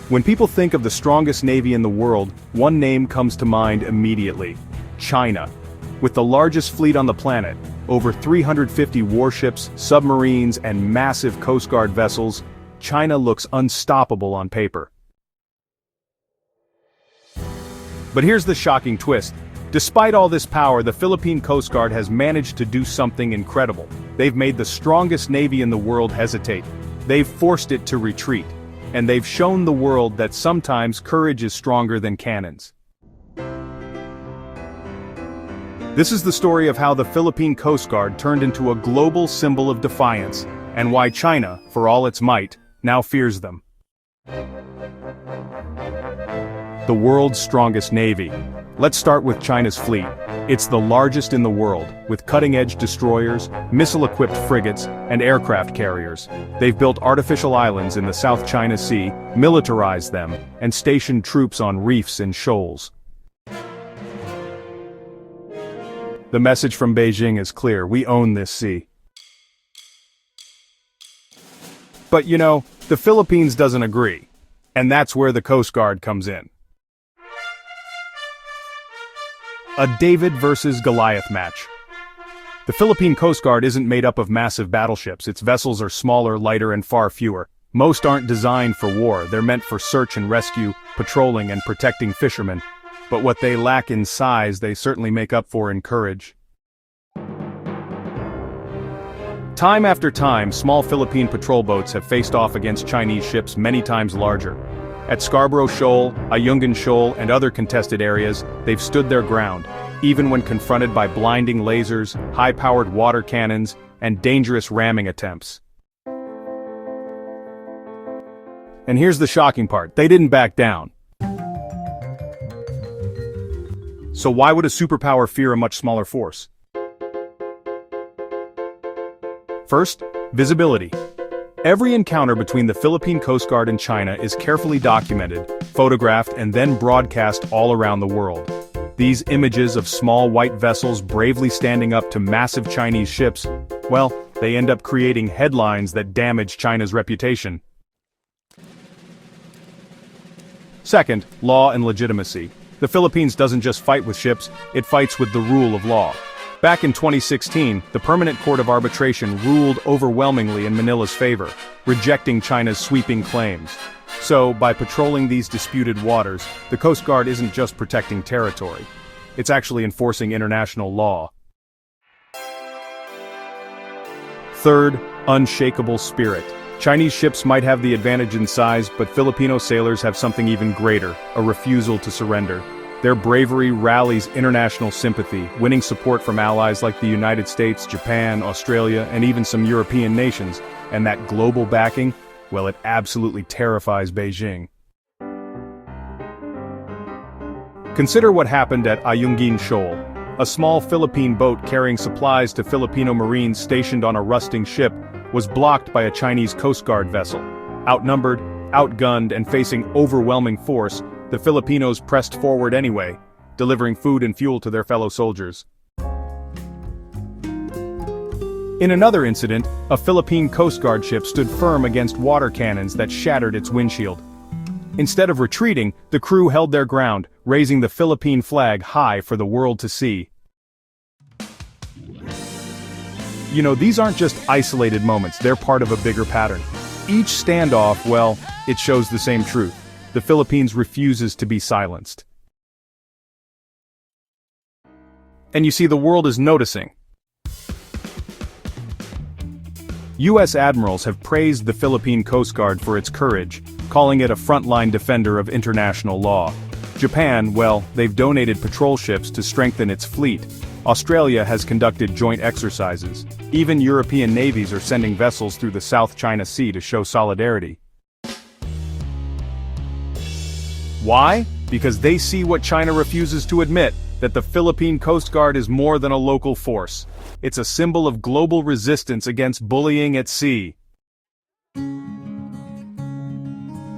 When people think of the strongest navy in the world, one name comes to mind immediately: China. With the largest fleet on the planet, over 350 warships, submarines, and massive Coast Guard vessels, China looks unstoppable on paper. But here's the shocking twist. Despite all this power, the Philippine Coast Guard has managed to do something incredible. They've made the strongest navy in the world hesitate. They've forced it to retreat. And they've shown the world that sometimes courage is stronger than cannons. This is the story of how the Philippine Coast Guard turned into a global symbol of defiance, and why China, for all its might, now fears them. The world's strongest navy. Let's start with China's fleet. It's the largest in the world, with cutting-edge destroyers, missile-equipped frigates, and aircraft carriers. They've built artificial islands in the South China Sea, militarized them, and stationed troops on reefs and shoals. The message from Beijing is clear: we own this sea. But the Philippines doesn't agree. And that's where the Coast Guard comes in. A David versus Goliath match. The Philippine Coast Guard isn't made up of massive battleships. Its vessels are smaller, lighter, and far fewer. Most aren't designed for war. They're meant for search and rescue, patrolling, and protecting fishermen. But what they lack in size, they certainly make up for in courage. Time after time, small Philippine patrol boats have faced off against Chinese ships many times larger. At Scarborough Shoal, Ayungin Shoal, and other contested areas, they've stood their ground, even when confronted by blinding lasers, high-powered water cannons, and dangerous ramming attempts. And here's the shocking part: they didn't back down. So why would a superpower fear a much smaller force? First, visibility. Every encounter between the Philippine Coast Guard and China is carefully documented, photographed, and then broadcast all around the world. These images of small white vessels bravely standing up to massive Chinese ships, well, they end up creating headlines that damage China's reputation. Second, law and legitimacy. The Philippines doesn't just fight with ships, it fights with the rule of law. Back in 2016, the Permanent Court of Arbitration ruled overwhelmingly in Manila's favor, rejecting China's sweeping claims. So, by patrolling these disputed waters, the Coast Guard isn't just protecting territory. It's actually enforcing international law. Third, unshakable spirit. Chinese ships might have the advantage in size, but Filipino sailors have something even greater: a refusal to surrender. Their bravery rallies international sympathy, winning support from allies like the United States, Japan, Australia, and even some European nations. And that global backing, well, it absolutely terrifies Beijing. Consider what happened at Ayungin Shoal. A small Philippine boat carrying supplies to Filipino Marines stationed on a rusting ship was blocked by a Chinese Coast Guard vessel. Outnumbered, outgunned, and facing overwhelming force, the Filipinos pressed forward anyway, delivering food and fuel to their fellow soldiers. In another incident, a Philippine Coast Guard ship stood firm against water cannons that shattered its windshield. Instead of retreating, the crew held their ground, raising the Philippine flag high for the world to see. These aren't just isolated moments, they're part of a bigger pattern. Each standoff, well, it shows the same truth. The Philippines refuses to be silenced. And you see, the world is noticing. U.S. admirals have praised the Philippine Coast Guard for its courage, calling it a frontline defender of international law. Japan, well, they've donated patrol ships to strengthen its fleet. Australia has conducted joint exercises. Even European navies are sending vessels through the South China Sea to show solidarity. Why? Because they see what China refuses to admit, that the Philippine Coast Guard is more than a local force. It's a symbol of global resistance against bullying at sea.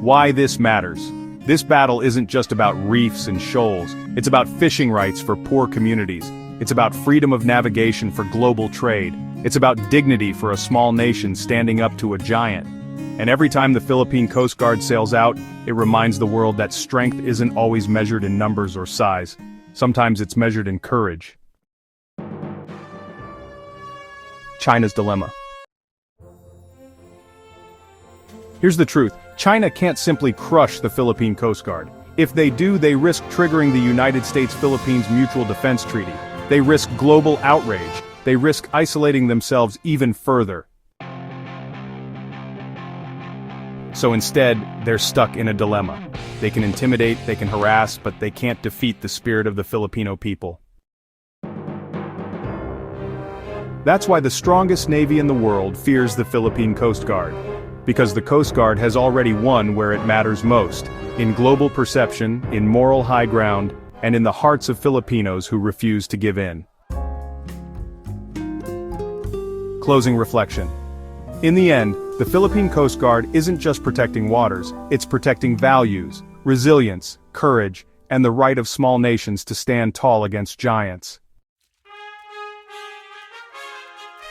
Why this matters? This battle isn't just about reefs and shoals. It's about fishing rights for poor communities. It's about freedom of navigation for global trade. It's about dignity for a small nation standing up to a giant. And every time the Philippine Coast Guard sails out, it reminds the world that strength isn't always measured in numbers or size. Sometimes it's measured in courage. China's dilemma. Here's the truth. China can't simply crush the Philippine Coast Guard. If they do, they risk triggering the United States-Philippines Mutual Defense Treaty. They risk global outrage. They risk isolating themselves even further. So instead, they're stuck in a dilemma. They can intimidate, they can harass, but they can't defeat the spirit of the Filipino people. That's why the strongest navy in the world fears the Philippine Coast Guard. Because the Coast Guard has already won where it matters most, in global perception, in moral high ground, and in the hearts of Filipinos who refuse to give in. Closing reflection. In the end, the Philippine Coast Guard isn't just protecting waters, it's protecting values, resilience, courage, and the right of small nations to stand tall against giants.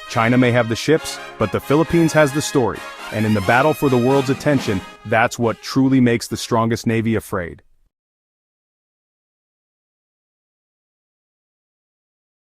China may have the ships, but the Philippines has the story, and in the battle for the world's attention, that's what truly makes the strongest navy afraid.